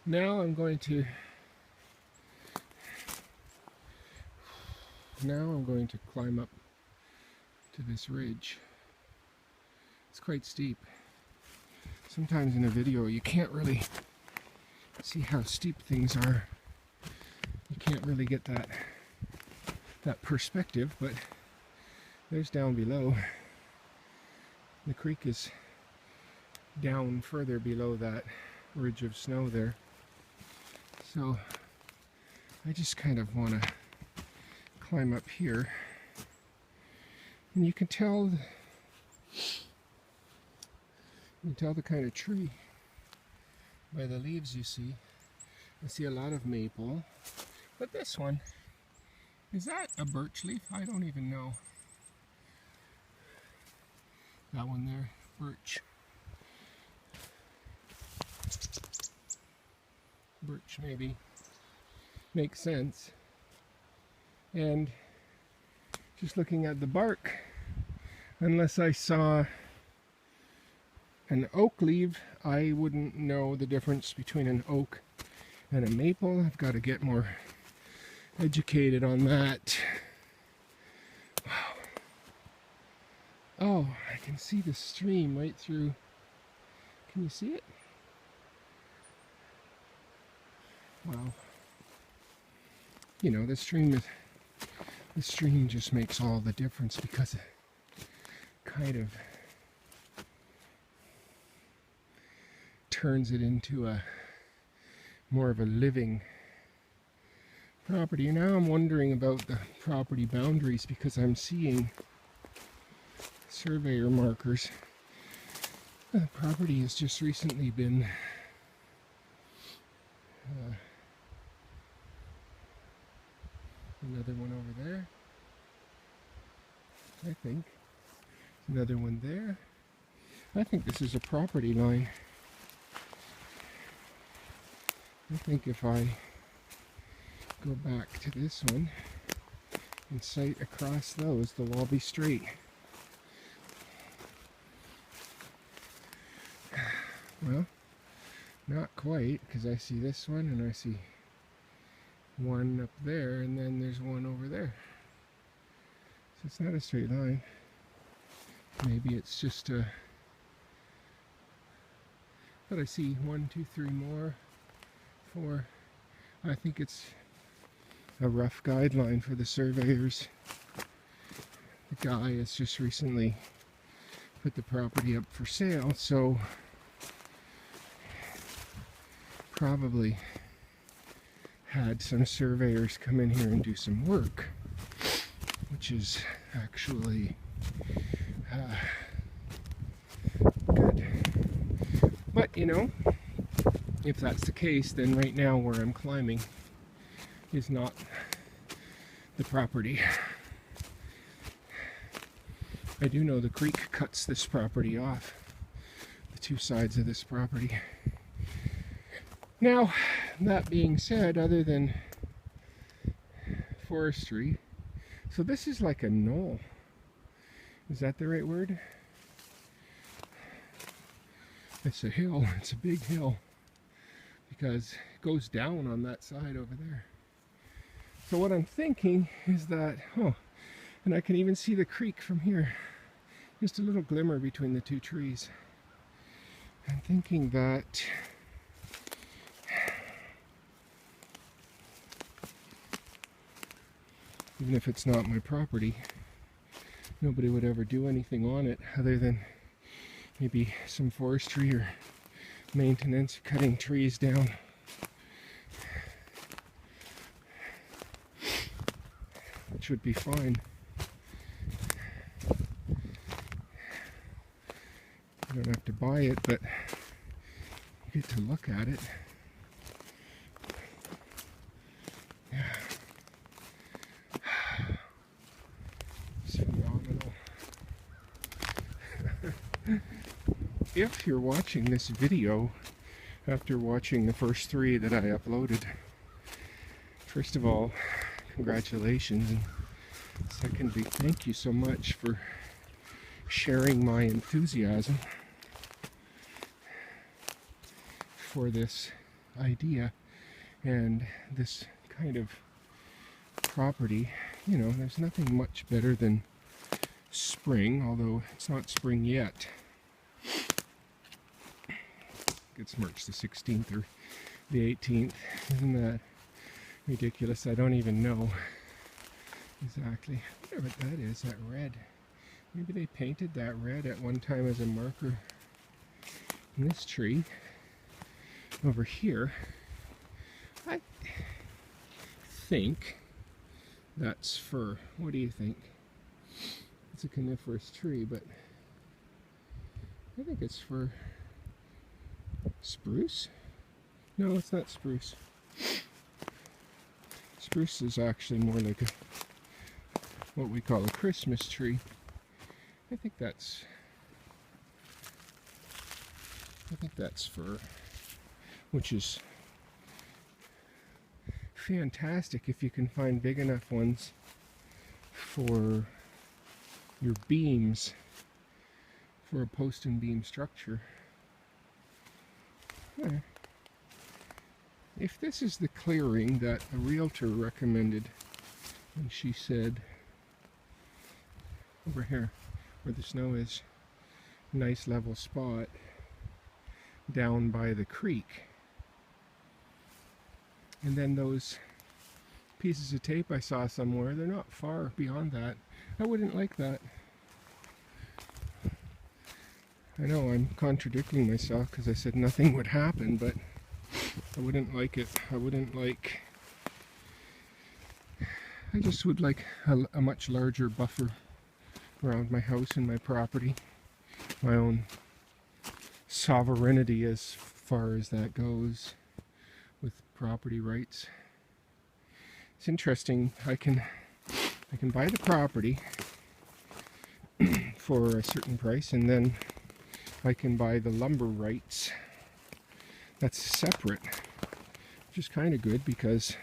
Now I'm going to climb up to this ridge. It's quite steep. Sometimes in a video you can't really see how steep things are. You can't really get that perspective, but there's down below. The creek is down further below that ridge of snow there. So I just kind of want to climb up here. And you can tell the kind of tree by the leaves you see. I see a lot of maple, but this one, is that a birch leaf? I don't even know. That one there, birch. Birch maybe. Makes sense. And just looking at the bark, unless I saw an oak leaf, I wouldn't know the difference between an oak and a maple. I've got to get more educated on that. Wow. Oh, I can see the stream right through. Can you see it? Wow. You know, the stream just makes all the difference because it kind of turns it into a more of a living property. Now I'm wondering about the property boundaries because I'm seeing surveyor markers. The property has just recently been another one over there, I think. Another one there. I think this is a property line. I think if I go back to this one and sight across those, they'll all be straight. Well, not quite, because I see this one and I see one up there and then there's one over there. So it's not a straight line. Maybe it's just a... But I see 1, 2, 3 more, 4. I think it's a rough guideline for the surveyors. The guy has just recently put the property up for sale, so probably had some surveyors come in here and do some work, which is actually good. But you know, if that's the case, then right now where I'm climbing is not the property. I do know the creek cuts this property off, the two sides of this property. Now, that being said, other than forestry, so this is like a knoll. Is that the right word? It's a hill. It's a big hill because it goes down on that side over there. So what I'm thinking is that, oh, and I can even see the creek from here. Just a little glimmer between the two trees. I'm thinking that even if it's not my property, nobody would ever do anything on it other than maybe some forestry or maintenance, cutting trees down. Which would be fine. You don't have to buy it, but you get to look at it. Yeah. It's phenomenal. If you're watching this video after watching the first 3 that I uploaded, first of all, congratulations, and secondly, thank you so much for sharing my enthusiasm for this idea. And this kind of property, you know, there's nothing much better than spring, although it's not spring yet. It's March the 16th or the 18th. Isn't that ridiculous? I don't even know exactly. I wonder what that is, that red. Maybe they painted that red at one time as a marker in this tree. Over here, I think that's fir. What do you think? It's a coniferous tree, but I think it's fir. Spruce? No, it's not spruce. Spruce is actually more like what we call a Christmas tree. I think that's fir, which is fantastic if you can find big enough ones for your beams, for a post and beam structure. If this is the clearing that the realtor recommended, and she said over here where the snow is, nice level spot down by the creek, and then those pieces of tape I saw somewhere, they're not far beyond that. I wouldn't like that. I know I'm contradicting myself because I said nothing would happen, but I wouldn't like it. I just would like a much larger buffer around my house and my property. My own sovereignty as far as that goes with property rights. It's interesting, I can buy the property for a certain price, and then I can buy the lumber rights. That's separate, which is kind of good because,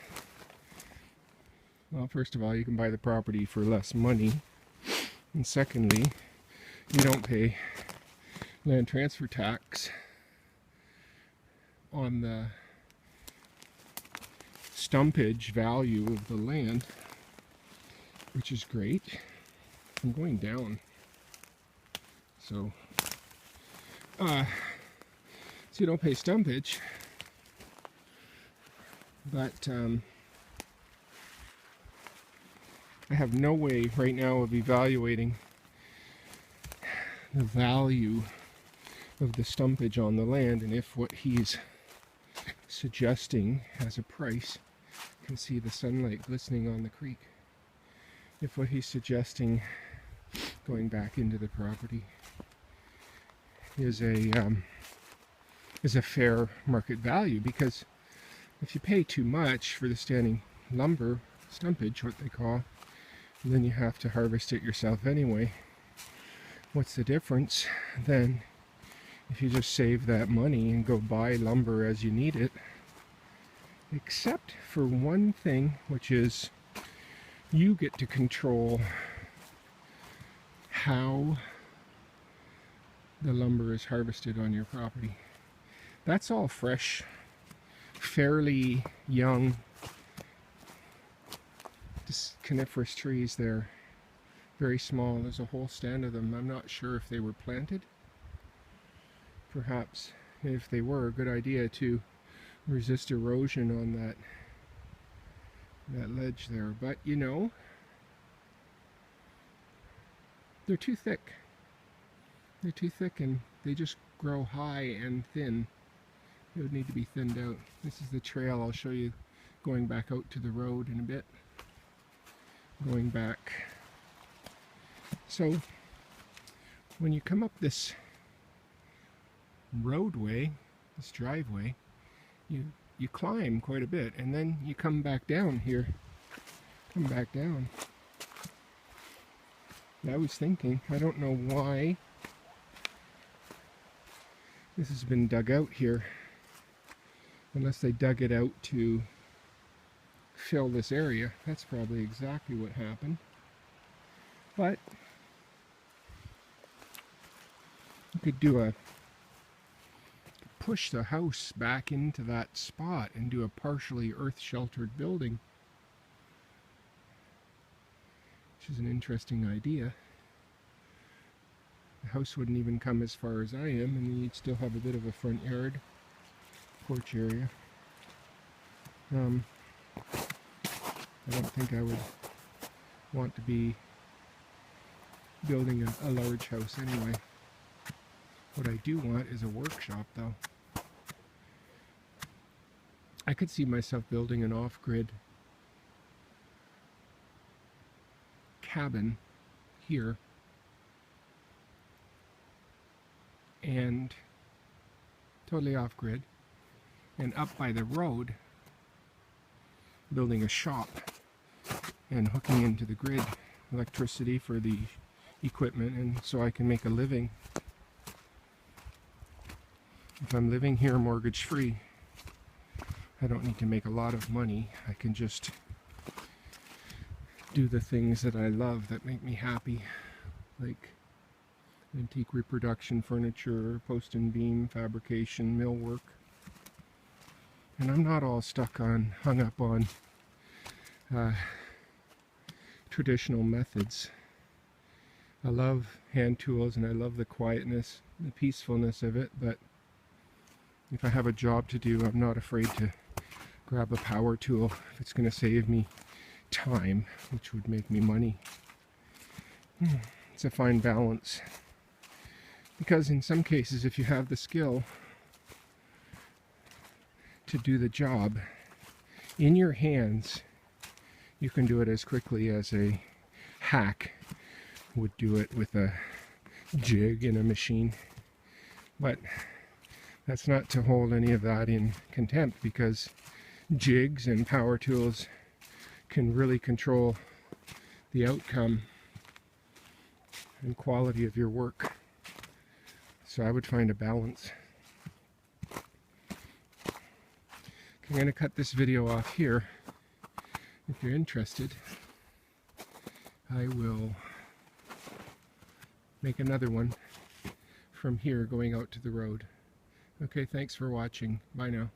well, first of all, you can buy the property for less money, and secondly, you don't pay land transfer tax on the stumpage value of the land, which is great. I'm going down, so you don't pay stumpage, but I have no way right now of evaluating the value of the stumpage on the land, and if what he's suggesting as a price, you can see the sunlight glistening on the creek, if what he's suggesting going back into the property is a fair market value, because if you pay too much for the standing lumber, stumpage, what they call, then you have to harvest it yourself anyway. What's the difference then if you just save that money and go buy lumber as you need it? Except for one thing, which is you get to control how the lumber is harvested on your property. That's all fresh, fairly young, just coniferous trees there. Very small. There's a whole stand of them. I'm not sure if they were planted. Perhaps, if they were, a good idea to resist erosion on that ledge there. But you know, they're too thick. They're too thick, and they just grow high and thin. They would need to be thinned out. This is the trail. I'll show you going back out to the road in a bit. Going back. So when you come up this roadway, this driveway, you climb quite a bit, and then you come back down here. Come back down. I was thinking, I don't know why this has been dug out here, unless they dug it out to fill this area. That's probably exactly what happened. But you could do a push the house back into that spot and do a partially earth-sheltered building, which is an interesting idea. The house wouldn't even come as far as I am, and you'd still have a bit of a front yard, porch area. I don't think I would want to be building a large house anyway. What I do want is a workshop, though. I could see myself building an off-grid cabin here and totally off-grid, and up by the road building a shop and hooking into the grid electricity for the equipment, and so I can make a living. If I'm living here mortgage free, I don't need to make a lot of money. I can just do the things that I love that make me happy, like antique reproduction furniture, post and beam fabrication, millwork. And I'm not all hung up on traditional methods. I love hand tools and I love the quietness, the peacefulness of it, but if I have a job to do, I'm not afraid to grab a power tool if it's going to save me time, which would make me money. It's a fine balance, because in some cases, if you have the skill to do the job in your hands, you can do it as quickly as a hack would do it with a jig and a machine. But that's not to hold any of that in contempt, because jigs and power tools can really control the outcome and quality of your work. So I would find a balance. I'm going to cut this video off here. If you're interested, I will make another one from here going out to the road. Okay, thanks for watching. Bye now.